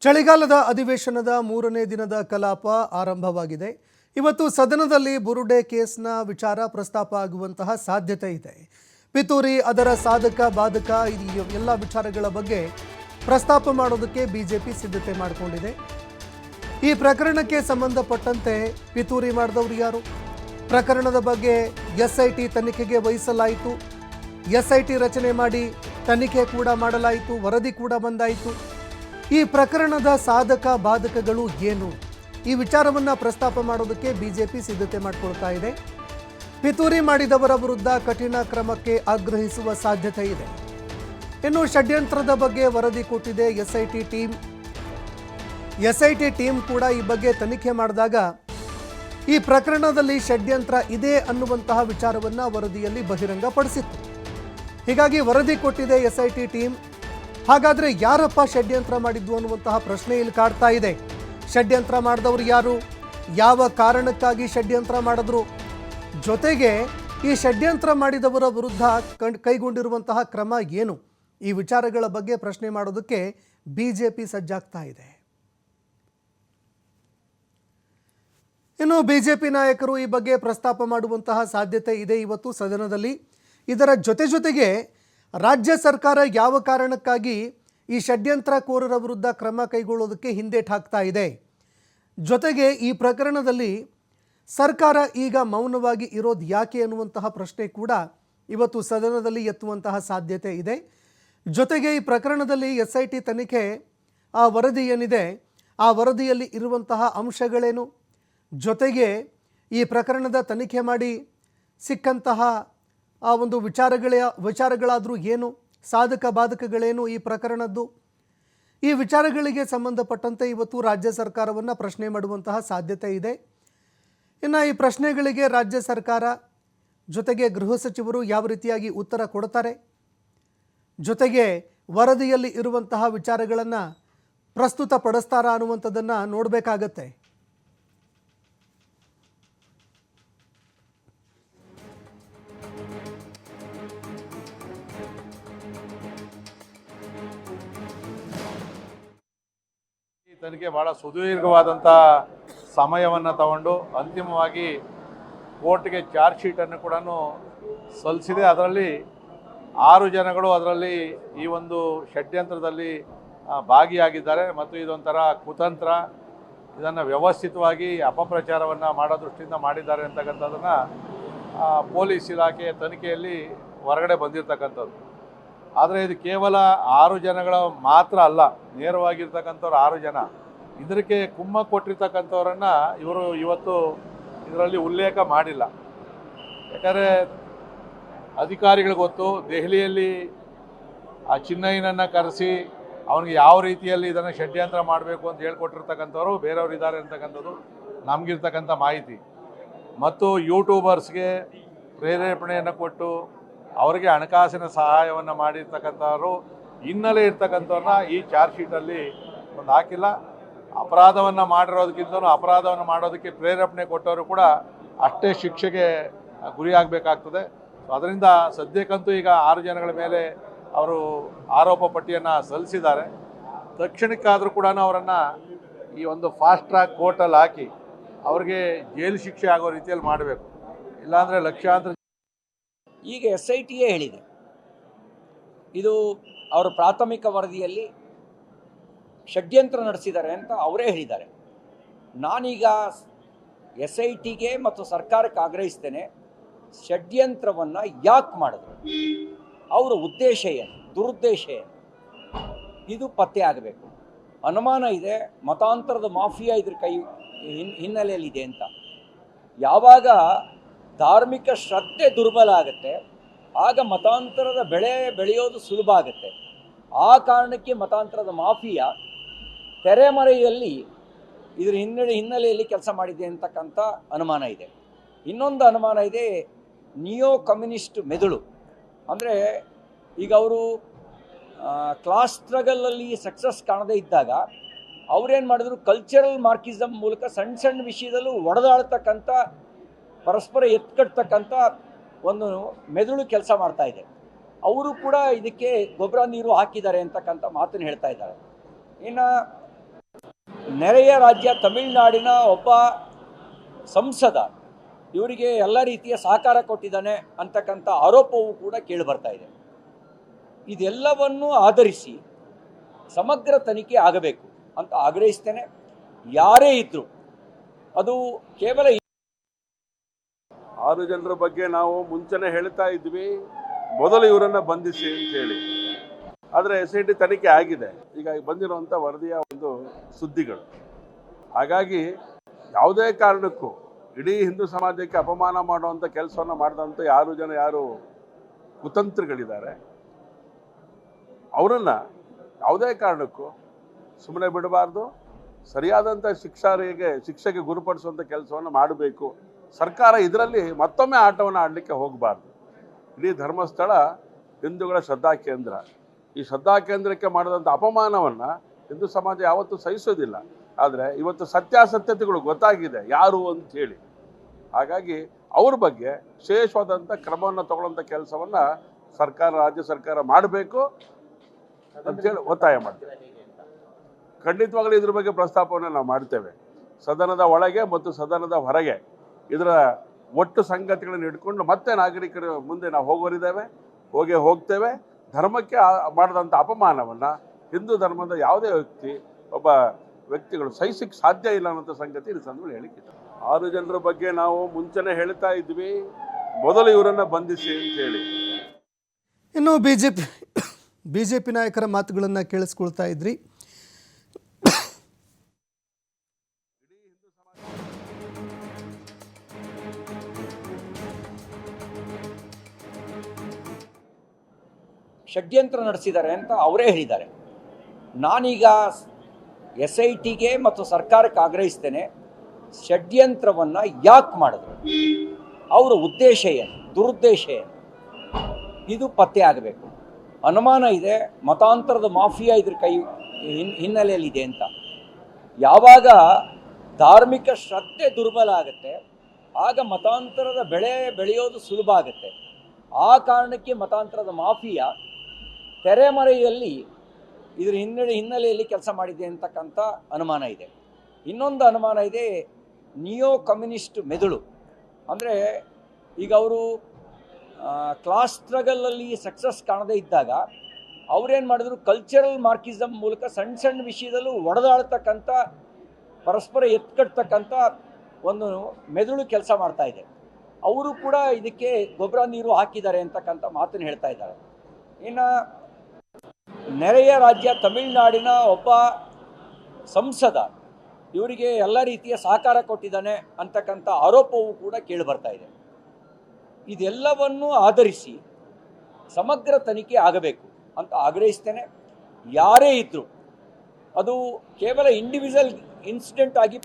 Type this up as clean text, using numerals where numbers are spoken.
ಚಳಿಗಾಲದ ಅಧಿವೇಶನದ ಮೂರನೇ ದಿನದ ಕಲಾಪ ಆರಂಭವಾಗಿದೆ. ಇವತ್ತು ಸದನದಲ್ಲಿ ಬುರುಡೆ ಕೇಸ್ನ ವಿಚಾರ ಪ್ರಸ್ತಾಪ ಆಗುವಂತಹ ಸಾಧ್ಯತೆ ಇದೆ. ಪಿತೂರಿ, ಅದರ ಸಾಧಕ ಬಾಧಕ, ಎಲ್ಲ ವಿಚಾರಗಳ ಬಗ್ಗೆ ಪ್ರಸ್ತಾಪ ಮಾಡೋದಕ್ಕೆ ಬಿಜೆಪಿ ಸಿದ್ಧತೆ ಮಾಡಿಕೊಂಡಿದೆ. ಈ ಪ್ರಕರಣಕ್ಕೆ ಸಂಬಂಧಪಟ್ಟಂತೆ ಪಿತೂರಿ ಮಾಡಿದವರು ಯಾರು, ಪ್ರಕರಣದ ಬಗ್ಗೆ ಎಸ್ಐಟಿ ತನಿಖೆಗೆ ವಹಿಸಲಾಯಿತು. ಎಸ್ಐಟಿ ರಚನೆ ಮಾಡಿ ತನಿಖೆ ಕೂಡ ಮಾಡಲಾಯಿತು, ವರದಿ ಕೂಡ ಬಂದಾಯಿತು. ಈ ಪ್ರಕರಣದ ಸಾಧಕ ಬಾಧಕಗಳು ಏನು, ಈ ವಿಚಾರವನ್ನು ಪ್ರಸ್ತಾಪ ಮಾಡೋದಕ್ಕೆ ಬಿಜೆಪಿ ಸಿದ್ಧತೆ ಮಾಡಿಕೊಳ್ತಾ ಇದೆ. ಪಿತೂರಿ ಮಾಡಿದವರ ವಿರುದ್ಧ ಕಠಿಣ ಕ್ರಮಕ್ಕೆ ಆಗ್ರಹಿಸುವ ಸಾಧ್ಯತೆ ಇದೆ. ಇನ್ನು ಷಡ್ಯಂತ್ರದ ಬಗ್ಗೆ ವರದಿ ಕೊಟ್ಟಿದೆ ಎಸ್ಐಟಿ ಟೀಮ್. ಎಸ್ಐಟಿ ಟೀಮ್ ಕೂಡ ಈ ಬಗ್ಗೆ ತನಿಖೆ ಮಾಡಿದಾಗ ಈ ಪ್ರಕರಣದಲ್ಲಿ ಷಡ್ಯಂತ್ರ ಇದೆ ಅನ್ನುವಂತಹ ವಿಚಾರವನ್ನು ವರದಿಯಲ್ಲಿ ಬಹಿರಂಗಪಡಿಸಿತ್ತು. ಹೀಗಾಗಿ ವರದಿ ಕೊಟ್ಟಿದೆ ಎಸ್ಐಟಿ ಟೀಮ್. ಹಾಗಾದರೆ ಯಾರಪ್ಪ ಷಡ್ಯಂತ್ರ ಮಾಡಿದ್ದು ಅನ್ನುವಂತಹ ಪ್ರಶ್ನೆ ಇಲ್ಲಿ ಕಾಡ್ತಾ ಇದೆ. ಷಡ್ಯಂತ್ರ ಮಾಡಿದವರು ಯಾರು, ಯಾವ ಕಾರಣಕ್ಕಾಗಿ ಷಡ್ಯಂತ್ರ ಮಾಡಿದ್ರು, ಜೊತೆಗೆ ಈ ಷಡ್ಯಂತ್ರ ಮಾಡಿದವರ ವಿರುದ್ಧ ಕೈಗೊಂಡಿರುವಂತಹ ಕ್ರಮ ಏನು, ಈ ವಿಚಾರಗಳ ಬಗ್ಗೆ ಪ್ರಶ್ನೆ ಮಾಡೋದಕ್ಕೆ ಬಿಜೆಪಿ ಸಜ್ಜಾಗ್ತಾ ಇದೆ. ಇನ್ನು ಬಿಜೆಪಿ ನಾಯಕರು ಈ ಬಗ್ಗೆ ಪ್ರಸ್ತಾಪ ಮಾಡುವಂತಹ ಸಾಧ್ಯತೆ ಇದೆ ಇವತ್ತು ಸದನದಲ್ಲಿ. ಇದರ ಜೊತೆಗೆ ರಾಜ್ಯ ಸರ್ಕಾರ ಯಾವ ಕಾರಣಕ್ಕಾಗಿ ಈ ಷಡ್ಯಂತ್ರಕೋರರ ವಿರುದ್ಧ ಕ್ರಮ ಕೈಗೊಳ್ಳೋದಕ್ಕೆ ಹಿಂದೇಟು ಹಾಕ್ತಾ ಇದೆ, ಜೊತೆಗೆ ಈ ಪ್ರಕರಣದಲ್ಲಿ ಸರ್ಕಾರ ಈಗ ಮೌನವಾಗಿ ಇರೋದು ಯಾಕೆ ಅನ್ನುವಂತಹ ಪ್ರಶ್ನೆ ಕೂಡ ಇವತ್ತು ಸದನದಲ್ಲಿ ಎತ್ತುವಂತಹ ಸಾಧ್ಯತೆ ಇದೆ. ಜೊತೆಗೆ ಈ ಪ್ರಕರಣದಲ್ಲಿ ಎಸ್ಐಟಿ ತನಿಖೆ ಆ ವರದಿ ಏನಿದೆ, ಆ ವರದಿಯಲ್ಲಿ ಇರುವಂತಹ ಅಂಶಗಳೇನು, ಜೊತೆಗೆ ಈ ಪ್ರಕರಣದ ತನಿಖೆ ಮಾಡಿ ಸಿಕ್ಕಂತಹ ಆ ಒಂದು ವಿಚಾರಗಳಾದರೂ ಏನು, ಸಾಧಕ ಬಾಧಕಗಳೇನು ಈ ಪ್ರಕರಣದ್ದು, ಈ ವಿಚಾರಗಳಿಗೆ ಸಂಬಂಧಪಟ್ಟಂತೆ ಇವತ್ತು ರಾಜ್ಯ ಸರ್ಕಾರವನ್ನು ಪ್ರಶ್ನೆ ಮಾಡುವಂತಹ ಸಾಧ್ಯತೆ ಇದೆ. ಇನ್ನು ಈ ಪ್ರಶ್ನೆಗಳಿಗೆ ರಾಜ್ಯ ಸರ್ಕಾರ ಜೊತೆಗೆ ಗೃಹ ಸಚಿವರು ಯಾವ ರೀತಿಯಾಗಿ ಉತ್ತರ ಕೊಡ್ತಾರೆ, ಜೊತೆಗೆ ವರದಿಯಲ್ಲಿ ಇರುವಂತಹ ವಿಚಾರಗಳನ್ನು ಪ್ರಸ್ತುತಪಡಿಸ್ತಾರಾ ಅನ್ನುವಂಥದ್ದನ್ನು ನೋಡಬೇಕಾಗತ್ತೆ. ತನಿಖೆ ಭಾಳ ಸುದೀರ್ಘವಾದಂಥ ಸಮಯವನ್ನು ತಗೊಂಡು ಅಂತಿಮವಾಗಿ ಕೋರ್ಟ್ಗೆ ಚಾರ್ಜ್ ಶೀಟನ್ನು ಕೂಡ ಸಲ್ಲಿಸಿದೆ. ಅದರಲ್ಲಿ 6 ಜನಗಳು ಅದರಲ್ಲಿ ಈ ಒಂದು ಷಡ್ಯಂತ್ರದಲ್ಲಿ ಭಾಗಿಯಾಗಿದ್ದಾರೆ ಮತ್ತು ಇದೊಂಥರ ಕುತಂತ್ರ, ಇದನ್ನು ವ್ಯವಸ್ಥಿತವಾಗಿ ಅಪಪ್ರಚಾರವನ್ನು ಮಾಡೋ ದೃಷ್ಟಿಯಿಂದ ಮಾಡಿದ್ದಾರೆ ಅಂತಕ್ಕಂಥದ್ದನ್ನು ಪೊಲೀಸ್ ಇಲಾಖೆ ತನಿಖೆಯಲ್ಲಿ ಹೊರಗಡೆ ಬಂದಿರತಕ್ಕಂಥದ್ದು. ಆದರೆ ಇದು ಕೇವಲ 6 ಜನಗಳ ಮಾತ್ರ ಅಲ್ಲ, ನೇರವಾಗಿರ್ತಕ್ಕಂಥವ್ರು 6 ಜನ. ಇದಕ್ಕೆ ಕುಮ್ಮ ಕೊಟ್ಟಿರ್ತಕ್ಕಂಥವ್ರನ್ನು ಇವರು ಇವತ್ತು ಇದರಲ್ಲಿ ಉಲ್ಲೇಖ ಮಾಡಿಲ್ಲ. ಯಾಕಂದರೆ ಅಧಿಕಾರಿಗಳಿಗೆ ಗೊತ್ತು, ದೆಹಲಿಯಲ್ಲಿ ಆ ಚಿನ್ನಯ್ಯನನ್ನು ಕರೆಸಿ ಅವನಿಗೆ ಯಾವ ರೀತಿಯಲ್ಲಿ ಇದನ್ನು ಷಡ್ಯಂತ್ರ ಮಾಡಬೇಕು ಅಂತ ಹೇಳ್ಕೊಟ್ಟಿರ್ತಕ್ಕಂಥವ್ರು ಬೇರೆಯವರು ಇದ್ದಾರೆ ಅಂತಕ್ಕಂಥದ್ದು ನಮಗಿರ್ತಕ್ಕಂಥ ಮಾಹಿತಿ. ಮತ್ತು ಯೂಟ್ಯೂಬರ್ಸ್ಗೆ ಪ್ರೇರೇಪಣೆಯನ್ನು ಕೊಟ್ಟು ಅವರಿಗೆ ಹಣಕಾಸಿನ ಸಹಾಯವನ್ನು ಮಾಡಿರ್ತಕ್ಕಂಥವ್ರು ಹಿನ್ನೆಲೆ ಇರ್ತಕ್ಕಂಥವ್ರನ್ನ ಈ ಚಾರ್ಜ್ ಶೀಟಲ್ಲಿ ಒಂದು ಹಾಕಿಲ್ಲ. ಅಪರಾಧವನ್ನು ಮಾಡಿರೋದಕ್ಕಿಂತಲೂ ಅಪರಾಧವನ್ನು ಮಾಡೋದಕ್ಕೆ ಪ್ರೇರೇಪಣೆ ಕೊಟ್ಟವರು ಕೂಡ ಅಷ್ಟೇ ಶಿಕ್ಷೆಗೆ ಗುರಿಯಾಗಬೇಕಾಗ್ತದೆ. ಸೊ ಅದರಿಂದ ಸದ್ಯಕ್ಕಂತೂ ಈಗ 6 ಜನಗಳ ಮೇಲೆ ಅವರು ಆರೋಪ ಪಟ್ಟಿಯನ್ನು ಸಲ್ಲಿಸಿದ್ದಾರೆ. ತಕ್ಷಣಕ್ಕಾದರೂ ಕೂಡ ಅವರನ್ನು ಈ ಒಂದು ಫಾಸ್ಟ್ ಟ್ರ್ಯಾಕ್ ಕೋರ್ಟಲ್ಲಿ ಹಾಕಿ ಅವ್ರಿಗೆ ಜೈಲು ಶಿಕ್ಷೆ ಆಗೋ ರೀತಿಯಲ್ಲಿ ಮಾಡಬೇಕು. ಇಲ್ಲಾಂದರೆ ಲಕ್ಷಾಂತರ. ಈಗ SITಯೇ ಹೇಳಿದೆ, ಇದು ಅವರ ಪ್ರಾಥಮಿಕ ವರದಿಯಲ್ಲಿ ಷಡ್ಯಂತ್ರ ನಡೆಸಿದ್ದಾರೆ ಅಂತ ಅವರೇ ಹೇಳಿದ್ದಾರೆ. ನಾನೀಗ SITಗೆ ಮತ್ತು ಸರ್ಕಾರಕ್ಕೆ ಆಗ್ರಹಿಸ್ತೇನೆ, ಷಡ್ಯಂತ್ರವನ್ನು ಯಾಕೆ ಮಾಡಿದ್ರು, ಅವರ ಉದ್ದೇಶ ಏನು, ದುರುದ್ದೇಶ ಏನು, ಇದು ಪತ್ತೆ ಆಗಬೇಕು. ಅನುಮಾನ ಇದೆ ಮತಾಂತರದ ಮಾಫಿಯಾ ಇದ್ರ ಹಿನ್ನೆಲೆಯಲ್ಲಿದೆ ಅಂತ. ಯಾವಾಗ ಧಾರ್ಮಿಕ ಶ್ರದ್ಧೆ ದುರ್ಬಲ ಆಗುತ್ತೆ ಆಗ ಮತಾಂತರದ ಬೆಳೆಯೋದು ಸುಲಭ ಆಗುತ್ತೆ. ಆ ಕಾರಣಕ್ಕೆ ಮತಾಂತರದ ಮಾಫಿಯಾ ತೆರೆಮರೆಯಲ್ಲಿ ಇದರ ಹಿನ್ನೆಲೆಯಲ್ಲಿ ಕೆಲಸ ಮಾಡಿದೆ ಅಂತಕ್ಕಂಥ ಅನುಮಾನ ಇದೆ. ಇನ್ನೊಂದು ಅನುಮಾನ ಇದೆ, ನಿಯೋ ಕಮ್ಯುನಿಸ್ಟ್ ಮೆದುಳು. ಅಂದರೆ ಈಗ ಅವರು ಕ್ಲಾಸ್ ಸ್ಟ್ರಗಲಲ್ಲಿ ಸಕ್ಸಸ್ ಕಾಣದೇ ಇದ್ದಾಗ ಅವರೇನು ಮಾಡಿದ್ರು, ಕಲ್ಚರಲ್ ಮಾರ್ಕಿಸಮ್ ಮೂಲಕ ಸಣ್ಣ ಸಣ್ಣ ವಿಷಯದಲ್ಲೂ ಒಡೆದಾಡ್ತಕ್ಕಂಥ, ಪರಸ್ಪರ ಎತ್ಕಟ್ತಕ್ಕಂಥ ಒಂದು ಮೆದುಳು ಕೆಲಸ ಮಾಡ್ತಾ ಇದೆ. ಅವರು ಕೂಡ ಇದಕ್ಕೆ ಗೊಬ್ಬರ ನೀರು ಹಾಕಿದ್ದಾರೆ ಅಂತಕ್ಕಂಥ ಮಾತನ್ನು ಹೇಳ್ತಾ ಇದ್ದಾರೆ. ಇನ್ನು ನೆರೆಯ ರಾಜ್ಯ ತಮಿಳುನಾಡಿನ ಒಬ್ಬ ಸಂಸದ ಇವರಿಗೆ ಎಲ್ಲ ರೀತಿಯ ಸಹಕಾರ ಕೊಟ್ಟಿದ್ದಾನೆ ಅಂತಕ್ಕಂಥ ಆರೋಪವೂ ಕೂಡ ಕೇಳಿಬರ್ತಾ ಇದೆ. ಇದೆಲ್ಲವನ್ನು ಆಧರಿಸಿ ಸಮಗ್ರ ತನಿಖೆ ಆಗಬೇಕು ಅಂತ ಆಗ್ರಹಿಸ್ತೇನೆ. ಯಾರೇ ಇದ್ದರೂ ಅದು ಕೇವಲ 6 ಜನರ ಬಗ್ಗೆ ನಾವು ಮುಂಚೆನೇ ಹೇಳ್ತಾ ಇದ್ವಿ, ಮೊದಲು ಇವರನ್ನ ಬಂಧಿಸಿ ಅಂತ ಹೇಳಿ. ಆದರೆ SIT ತನಿಖೆ ಆಗಿದೆ, ಈಗ ಬಂದಿರುವಂಥ ವರದಿಯ ಒಂದು ಸುದ್ದಿಗಳು. ಹಾಗಾಗಿ ಯಾವುದೇ ಕಾರಣಕ್ಕೂ ಇಡೀ ಹಿಂದೂ ಸಮಾಜಕ್ಕೆ ಅಪಮಾನ ಮಾಡುವಂಥ ಕೆಲಸವನ್ನು ಮಾಡಿದಂಥ 6 ಜನ ಯಾರು ಕುತಂತ್ರಿಗಳಿದ್ದಾರೆ ಅವರನ್ನು ಯಾವುದೇ ಕಾರಣಕ್ಕೂ ಸುಮ್ಮನೆ ಬಿಡಬಾರ್ದು. ಸರಿಯಾದಂಥ ಶಿಕ್ಷೆಗೆ ಗುರುಪಡಿಸುವಂಥ ಕೆಲಸವನ್ನು ಮಾಡಬೇಕು. ಸರ್ಕಾರ ಇದರಲ್ಲಿ ಮತ್ತೊಮ್ಮೆ ಆಟವನ್ನು ಆಡಲಿಕ್ಕೆ ಹೋಗಬಾರ್ದು. ಇಡೀ ಧರ್ಮಸ್ಥಳ ಹಿಂದೂಗಳ ಶ್ರದ್ಧಾ ಕೇಂದ್ರ. ಈ ಶ್ರದ್ಧಾ ಕೇಂದ್ರಕ್ಕೆ ಮಾಡಿದಂಥ ಅಪಮಾನವನ್ನು ಹಿಂದೂ ಸಮಾಜ ಯಾವತ್ತೂ ಸಹಿಸೋದಿಲ್ಲ. ಆದರೆ ಇವತ್ತು ಸತ್ಯಾಸತ್ಯತೆಗಳು ಗೊತ್ತಾಗಿದೆ ಯಾರು ಅಂತ ಹೇಳಿ. ಹಾಗಾಗಿ ಅವ್ರ ಬಗ್ಗೆ ವಿಶೇಷವಾದಂಥ ಕ್ರಮವನ್ನು ತಗೊಳ್ಳೋಂಥ ಕೆಲಸವನ್ನು ರಾಜ್ಯ ಸರ್ಕಾರ ಮಾಡಬೇಕು ಅಂತೇಳಿ ಒತ್ತಾಯ ಮಾಡ್ತೇವೆ. ಖಂಡಿತವಾಗಲೂ ಇದ್ರ ಬಗ್ಗೆ ಪ್ರಸ್ತಾಪವನ್ನು ನಾವು ಮಾಡ್ತೇವೆ. ಸದನದ ಒಳಗೆ ಮತ್ತು ಸದನದ ಹೊರಗೆ ಇದರ ಒಟ್ಟು ಸಂಗತಿಗಳನ್ನು ಇಟ್ಕೊಂಡು ಮತ್ತೆ ನಾಗರಿಕರ ಮುಂದೆ ನಾವು ಹೋಗ್ತೇವೆ. ಧರ್ಮಕ್ಕೆ ಮಾಡಿದಂಥ ಅಪಮಾನವನ್ನು ಹಿಂದೂ ಧರ್ಮದ ಯಾವುದೇ ವ್ಯಕ್ತಿಗಳು ಸಹಿಸಕ್ಕೆ ಸಾಧ್ಯ ಇಲ್ಲ ಅನ್ನೋ ಸಂಗತಿ ಈ ಸಂದರ್ಭದಲ್ಲಿ ಹೇಳಿಕ್ಕಿಲ್ಲ. 6 ಜನರ ಬಗ್ಗೆ ನಾವು ಮುಂಚೆನೇ ಹೇಳ್ತಾ ಇದ್ವಿ, ಮೊದಲು ಇವರನ್ನು ಬಂಧಿಸಿ ಅಂತ ಹೇಳಿ. ಇನ್ನು ಬಿಜೆಪಿ ನಾಯಕರ ಮಾತುಗಳನ್ನು ಕೇಳಿಸ್ಕೊಳ್ತಾ ಇದ್ರಿ. ಷಡ್ಯಂತ್ರ ನಡೆಸಿದ್ದಾರೆ ಅಂತ ಅವರೇ ಹೇಳಿದ್ದಾರೆ. ನಾನೀಗ SITಗೆ ಮತ್ತು ಸರ್ಕಾರಕ್ಕೆ ಆಗ್ರಹಿಸ್ತೇನೆ, ಷಡ್ಯಂತ್ರವನ್ನು ಯಾಕೆ ಮಾಡಿದ್ರು, ಅವರ ಉದ್ದೇಶ ಏನು, ದುರುದ್ದೇಶ ಏನು, ಇದು ಪತ್ತೆ ಆಗಬೇಕು. ಅನುಮಾನ ಇದೆ ಮತಾಂತರದ ಮಾಫಿಯಾ ಇದ್ರ ಹಿನ್ನೆಲೆಯಲ್ಲಿದೆ ಅಂತ. ಯಾವಾಗ ಧಾರ್ಮಿಕ ಶ್ರದ್ಧೆ ದುರ್ಬಲ ಆಗುತ್ತೆ ಆಗ ಮತಾಂತರದ ಬೆಳೆಯೋದು ಸುಲಭ ಆಗುತ್ತೆ. ಆ ಕಾರಣಕ್ಕೆ ಮತಾಂತರದ ಮಾಫಿಯಾ ತೆರೆಮರೆಯಲ್ಲಿ ಇದರ ಹಿನ್ನೆಲೆಯಲ್ಲಿ ಕೆಲಸ ಮಾಡಿದೆ ಅಂತಕ್ಕಂಥ ಅನುಮಾನ ಇದೆ. ಇನ್ನೊಂದು ಅನುಮಾನ ಇದೆ, ನಿಯೋ ಕಮ್ಯುನಿಸ್ಟ್ ಮೆದುಳು. ಅಂದರೆ ಈಗ ಅವರು ಕ್ಲಾಸ್ ಸ್ಟ್ರಗಲಲ್ಲಿ ಸಕ್ಸಸ್ ಕಾಣದೇ ಇದ್ದಾಗ ಅವರೇನು ಮಾಡಿದ್ರು, ಕಲ್ಚರಲ್ ಮಾರ್ಕಿಸಮ್ ಮೂಲಕ ಸಣ್ಣ ಸಣ್ಣ ವಿಷಯದಲ್ಲೂ ಒಡೆದಾಡ್ತಕ್ಕಂಥ, ಪರಸ್ಪರ ಎತ್ಕಟ್ತಕ್ಕಂಥ ಒಂದು ಮೆದುಳು ಕೆಲಸ ಮಾಡ್ತಾ ಇದೆ. ಅವರು ಕೂಡ ಇದಕ್ಕೆ ಗೊಬ್ಬರ ನೀರು ಹಾಕಿದ್ದಾರೆ ಅಂತಕ್ಕಂಥ ಮಾತನ್ನು ಹೇಳ್ತಾ ಇದ್ದಾರೆ. ಇನ್ನು ನೆರೆಯ ರಾಜ್ಯ ತಮಿಳುನಾಡಿನ ಒಬ್ಬ ಸಂಸದ ಇವರಿಗೆ ಎಲ್ಲ ರೀತಿಯ ಸಹಕಾರ ಕೊಟ್ಟಿದ್ದಾನೆ ಅಂತಕ್ಕಂಥ ಆರೋಪವೂ ಕೂಡ ಕೇಳಿಬರ್ತಾ ಇದೆ. ಇದೆಲ್ಲವನ್ನು ಆಧರಿಸಿ ಸಮಗ್ರ ತನಿಖೆ ಆಗಬೇಕು ಅಂತ ಆಗ್ರಹಿಸ್ತೇನೆ. ಯಾರೇ ಇದ್ದರೂ ಅದು ಕೇವಲ ಇಂಡಿವಿಜುವಲ್ ಇನ್ಸಿಡೆಂಟ್ ಆಗಿ